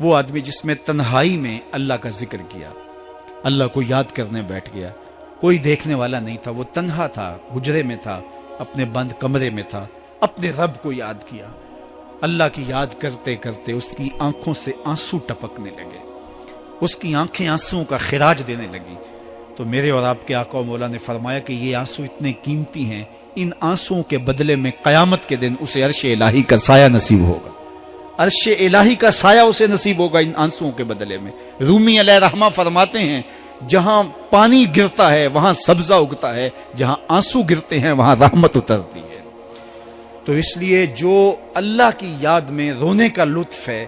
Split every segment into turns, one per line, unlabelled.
وہ آدمی جس میں تنہائی میں اللہ کا ذکر کیا، اللہ کو یاد کرنے بیٹھ گیا، کوئی دیکھنے والا نہیں تھا، وہ تنہا تھا، حجرے میں تھا، اپنے بند کمرے میں تھا، اپنے رب کو یاد کیا۔ اللہ کی یاد کرتے کرتے اس کی آنکھوں سے آنسو ٹپکنے لگے، اس کی آنکھیں آنسوؤں کا خراج دینے لگی۔ تو میرے اور آپ کے آقا و مولا نے فرمایا کہ یہ آنسو اتنے قیمتی ہیں، ان آنسوؤں کے بدلے میں قیامت کے دن اسے عرش الہی کا سایہ نصیب ہوگا، عرش الہی کا سایہ اسے نصیب ہوگا ان آنسوؤں کے بدلے میں۔ رومی علیہ رحمہ فرماتے ہیں جہاں پانی گرتا ہے وہاں سبزہ اگتا ہے، جہاں آنسو گرتے ہیں وہاں رحمت اترتی ہے۔ تو اس لیے جو اللہ کی یاد میں رونے کا لطف ہے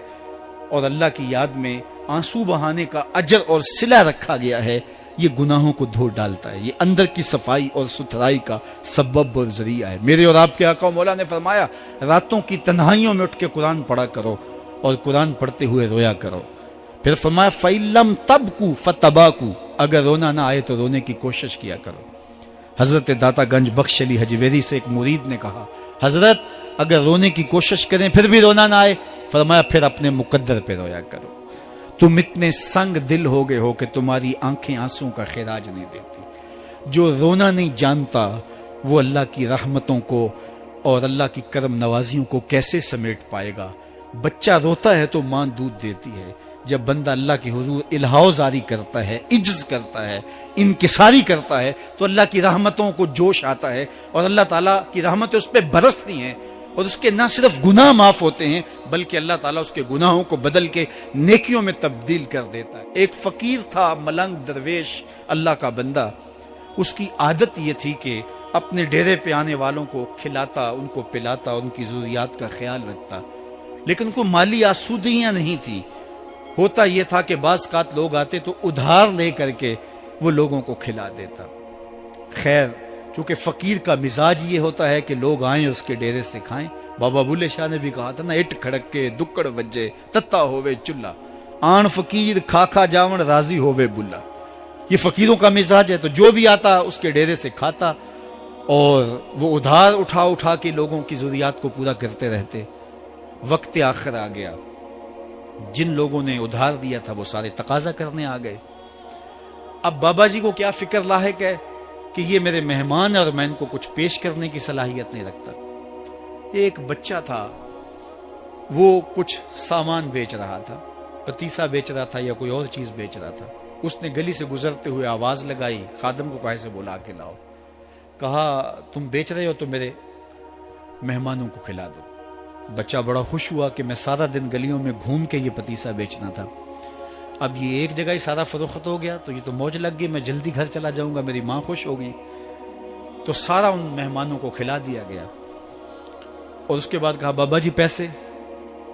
اور اللہ کی یاد میں آنسو بہانے کا اجر اور صلہ رکھا گیا ہے، یہ گناہوں کو دھو ڈالتا ہے، یہ اندر کی صفائی اور ستھرائی کا سبب اور ذریعہ ہے۔ میرے اور آپ کے آقا و مولا نے فرمایا راتوں کی تنہائیوں میں اٹھ کے قرآن پڑھا کرو اور قرآن پڑھتے ہوئے رویا کرو۔ پھر فرمایا فَإِلَّمْ تَبْكُوا فَتَبَاكُوا، اگر رونا نہ آئے تو رونے کی کوشش کیا کرو۔ حضرت داتا گنج بخش علی حجویری سے ایک مرید نے کہا حضرت اگر رونے کی کوشش کریں پھر بھی رونا نہ آئے، فرمایا پھر اپنے مقدر پہ رویا کرو، تم اتنے سنگ دل ہو گئے ہو کہ تمہاری آنکھیں آنسوں کا خراج نہیں دیتی۔ جو رونا نہیں جانتا وہ اللہ کی رحمتوں کو اور اللہ کی کرم نوازیوں کو کیسے سمیٹ پائے گا؟ بچہ روتا ہے تو ماں دودھ دیتی ہے، جب بندہ اللہ کی حضور الہاؤ زاری کرتا ہے، عجز کرتا ہے، انکساری کرتا ہے تو اللہ کی رحمتوں کو جوش آتا ہے اور اللہ تعالیٰ کی رحمتیں اس پہ برستی ہیں، اور اس کے نہ صرف گناہ معاف ہوتے ہیں بلکہ اللہ تعالیٰ اس کے گناہوں کو بدل کے نیکیوں میں تبدیل کر دیتا ہے۔ ایک فقیر تھا، ملنگ درویش، اللہ کا بندہ، اس کی عادت یہ تھی کہ اپنے ڈیرے پہ آنے والوں کو کھلاتا، ان کو پلاتا، ان کی ضروریات کا خیال رکھتا، لیکن کو مالی آسودگیاں نہیں تھی۔ ہوتا یہ تھا کہ بعض اوقات لوگ آتے تو ادھار لے کر کے وہ لوگوں کو کھلا دیتا۔ خیر چونکہ فقیر کا مزاج یہ ہوتا ہے کہ لوگ آئیں اس کے ڈیرے سے کھائیں، بابا بلے شاہ نے بھی کہا تھا نا اٹ کھڑک کے دکڑ بجے تتا ہووے چلا، آن فقیر کھا کھا جاون راضی ہووے بلا۔ یہ فقیروں کا مزاج ہے، تو جو بھی آتا اس کے ڈیرے سے کھاتا اور وہ ادھار اٹھا اٹھا کے لوگوں کی ضروریات کو پورا کرتے رہتے۔ وقت آخر آ گیا، جن لوگوں نے ادھار دیا تھا وہ سارے تقاضا کرنے آ گئے۔ اب بابا جی کو کیا فکر لاحق ہے کہ یہ میرے مہمان اور میں ان کو کچھ پیش کرنے کی صلاحیت نہیں رکھتا۔ ایک بچہ تھا، وہ کچھ سامان بیچ رہا تھا، پتیسا بیچ رہا تھا یا کوئی اور چیز بیچ رہا تھا۔ اس نے گلی سے گزرتے ہوئے آواز لگائی، خادم کو کہا سے بلا کے لاؤ، کہا تم بیچ رہے ہو تو میرے مہمانوں کو کھلا دو۔ بچہ بڑا خوش ہوا کہ میں سارا دن گلیوں میں گھوم کے یہ پتیسا بیچنا تھا، اب یہ ایک جگہ ہی سارا فروخت ہو گیا تو یہ تو موج لگ گئی، میں جلدی گھر چلا جاؤں گا، میری ماں خوش ہوگی۔ تو سارا ان مہمانوں کو کھلا دیا گیا اور اس کے بعد کہا بابا جی پیسے؟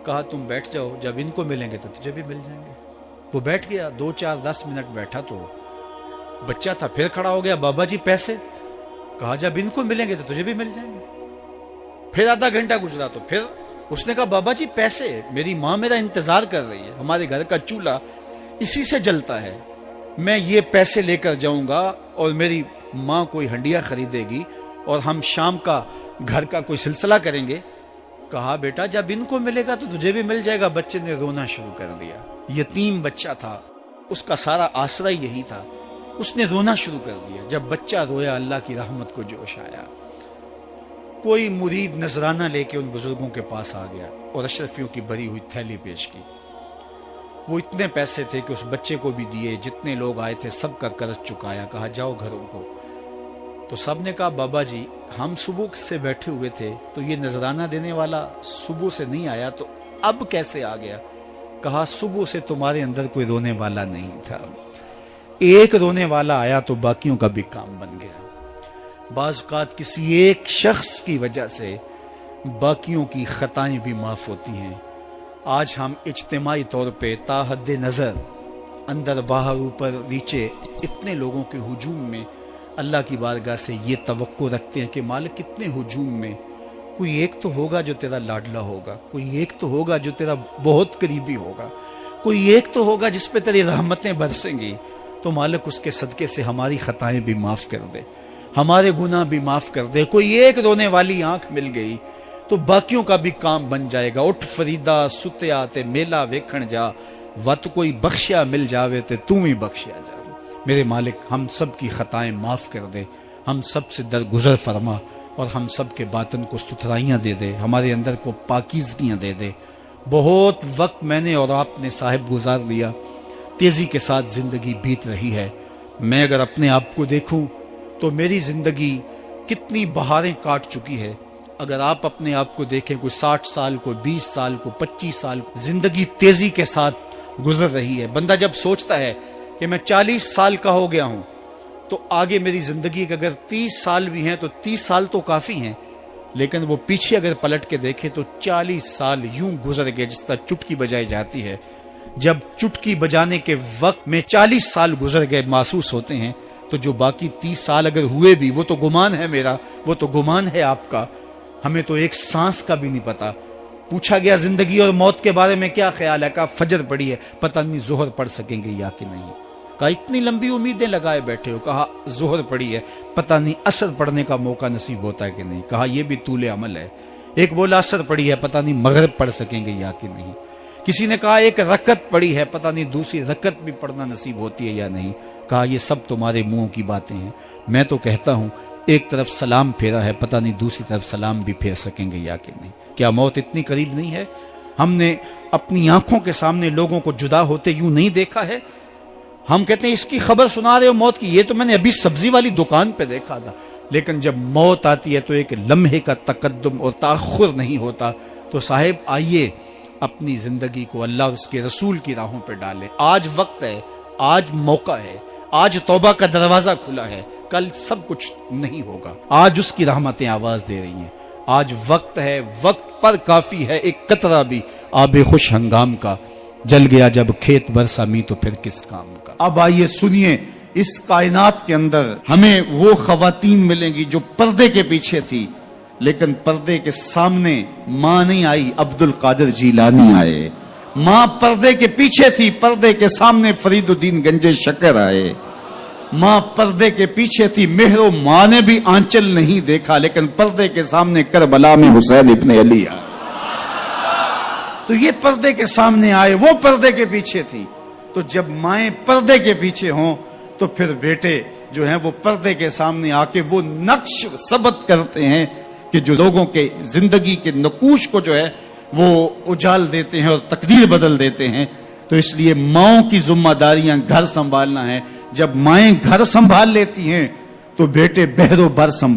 کہا تم بیٹھ جاؤ، جب ان کو ملیں گے تو تجھے بھی مل جائیں گے۔ وہ بیٹھ گیا، 2 4 10 منٹ بیٹھا تو بچہ تھا، پھر کھڑا ہو گیا، بابا جی پیسے؟ کہا جب ان کو ملیں گے تو تجھے بھی مل جائیں گے۔ پھر آدھا گھنٹہ گزرا تو پھر اس نے کہا بابا جی پیسے؟ میری ماں میرا انتظار کر رہی ہے، ہمارے گھر کا چولہا اسی سے جلتا ہے، میں یہ پیسے لے کر جاؤں گا اور میری ماں کوئی ہنڈیا خریدے گی اور ہم شام کا گھر کا کوئی سلسلہ کریں گے۔ کہا بیٹا جب ان کو ملے گا تو تجھے بھی مل جائے گا۔ بچے نے رونا شروع کر دیا، یتیم بچہ تھا، اس کا سارا آسرا یہی تھا، اس نے رونا شروع کر دیا۔ جب بچہ رویا اللہ کی رحمت کو جوش آیا، کوئی مرید نذرانہ لے کے ان بزرگوں کے پاس آ گیا اور اشرفیوں کی بھری ہوئی تھیلی پیش کی۔ وہ اتنے پیسے تھے کہ اس بچے کو بھی دیے، جتنے لوگ آئے تھے سب کا قرض چکایا، کہا جاؤ گھروں کو۔ تو سب نے کہا بابا جی ہم صبح سے بیٹھے ہوئے تھے تو یہ نذرانہ دینے والا صبح سے نہیں آیا تو اب کیسے آ گیا؟ کہا صبح سے تمہارے اندر کوئی رونے والا نہیں تھا، ایک رونے والا آیا تو باقیوں کا بھی کام بن گیا۔ بعض اوقات کسی ایک شخص کی وجہ سے باقیوں کی خطائیں بھی معاف ہوتی ہیں۔ آج ہم اجتماعی طور پہ تا حد نظر اندر باہر اوپر نیچے اتنے لوگوں کے ہجوم میں اللہ کی بارگاہ سے یہ توقع رکھتے ہیں کہ مالک کتنے ہجوم میں کوئی ایک تو ہوگا جو تیرا لاڈلا ہوگا، کوئی ایک تو ہوگا جو تیرا بہت قریبی ہوگا، کوئی ایک تو ہوگا جس پہ تیری رحمتیں برسیں گی۔ تو مالک اس کے صدقے سے ہماری خطائیں بھی معاف کر دے، ہمارے گناہ بھی معاف کر دے۔ کوئی ایک رونے والی آنکھ مل گئی تو باقیوں کا بھی کام بن جائے گا. اٹھ فریدا ستیا تے میلہ ویکھن جا, وت کوئی بخشیا مل جاوے تے تو ہی بخشیا جا. میرے مالک ہم سب کی خطائیں معاف کر دے, ہم سب سے درگزر فرما, اور ہم سب کے باطن کو ستھرائیاں دے دے, ہمارے اندر کو پاکیزگیاں دے دے. بہت وقت میں نے اور آپ نے صاحب گزار لیا, تیزی کے ساتھ زندگی بیت رہی ہے. میں اگر اپنے آپ کو دیکھوں تو میری زندگی کتنی بہاریں کاٹ چکی ہے. اگر آپ اپنے آپ کو دیکھیں, کوئی 60 سال, کوئی 20 سال, کوئی 25 سال, زندگی تیزی کے ساتھ گزر رہی ہے. بندہ جب سوچتا ہے کہ میں 40 سال کا ہو گیا ہوں تو آگے میری زندگی کے اگر 30 سال بھی ہیں تو 30 سال تو کافی ہیں, لیکن وہ پیچھے اگر پلٹ کے دیکھے تو 40 سال یوں گزر گئے جس طرح چٹکی بجائی جاتی ہے. جب چٹکی بجانے کے وقت میں 40 سال گزر گئے محسوس ہوتے ہیں, تو جو باقی 30 سال اگر ہوئے بھی وہ تو گمان ہے میرا, وہ تو گمان ہے آپ کا. ہمیں تو ایک سانس کا بھی نہیں پتا. پوچھا گیا زندگی اور موت کے بارے میں کیا خیال ہے, کہا فجر پڑی ہے, پتہ نہیں ظہر پڑھ سکیں گے یا کہ نہیں. کہا اتنی لمبی امیدیں لگائے بیٹھے ہو, کہا ظہر پڑی ہے, پتہ نہیں عصر پڑھنے کا موقع نصیب ہوتا ہے کہ نہیں. کہا یہ بھی طول عمل ہے. ایک بولا عصر پڑی ہے, پتہ نہیں مغرب پڑھ سکیں گے یا کہ نہیں. کسی نے کہا ایک رکعت پڑی ہے, پتہ نہیں دوسری رکعت بھی پڑھنا نصیب ہوتی ہے یا نہیں. کہا یہ سب تمہارے منہوں کی باتیں ہیں. میں تو کہتا ہوں ایک طرف سلام پھیرا ہے, پتہ نہیں دوسری طرف سلام بھی پھیر سکیں گے یا کہ نہیں. کیا موت اتنی قریب نہیں ہے؟ ہم نے اپنی آنکھوں کے سامنے لوگوں کو جدا ہوتے یوں نہیں دیکھا ہے. ہم کہتے ہیں اس کی خبر سنا رہے ہو موت کی, یہ تو میں نے ابھی سبزی والی دکان پہ دیکھا تھا. لیکن جب موت آتی ہے تو ایک لمحے کا تقدم اور تاخر نہیں ہوتا. تو صاحب آئیے اپنی زندگی کو اللہ اور اس کے رسول کی راہوں پہ ڈالیں. آج وقت ہے, آج موقع ہے, آج توبہ کا دروازہ کھلا ہے. کل سب کچھ نہیں ہوگا. آج اس کی رحمتیں آواز دے رہی ہیں. آج وقت ہے, وقت پر کافی ہے ایک قطرہ بھی آب خوش ہنگام کا. جل گیا جب کھیت برسا می تو پھر کس کام کا. اب آئیے سنیے, اس کائنات کے اندر ہمیں وہ خواتین ملیں گی جو پردے کے پیچھے تھی, لیکن پردے کے سامنے ماں نہیں آئی, عبد القادر جیلانی آئے. ماں پردے کے پیچھے تھی, پردے کے سامنے فرید الدین گنج شکر آئے. ماں پردے کے پیچھے تھی, مہر و ماں نے بھی آنچل نہیں دیکھا, لیکن پردے کے سامنے کربلا میں حسین ابن علی آئے. تو یہ پردے کے سامنے آئے, وہ پردے کے پیچھے تھی. تو جب مائیں پردے کے پیچھے ہوں تو پھر بیٹے جو ہیں وہ پردے کے سامنے آ کے وہ نقش ثبت کرتے ہیں کہ جو لوگوں کے زندگی کے نقوش کو جو ہے وہ اجال دیتے ہیں اور تقدیر بدل دیتے ہیں. تو اس لیے ماؤں کی ذمہ داریاں گھر سنبھالنا ہے. جب مائیں گھر سنبھال لیتی ہیں تو بیٹے بہر و بر سنبھال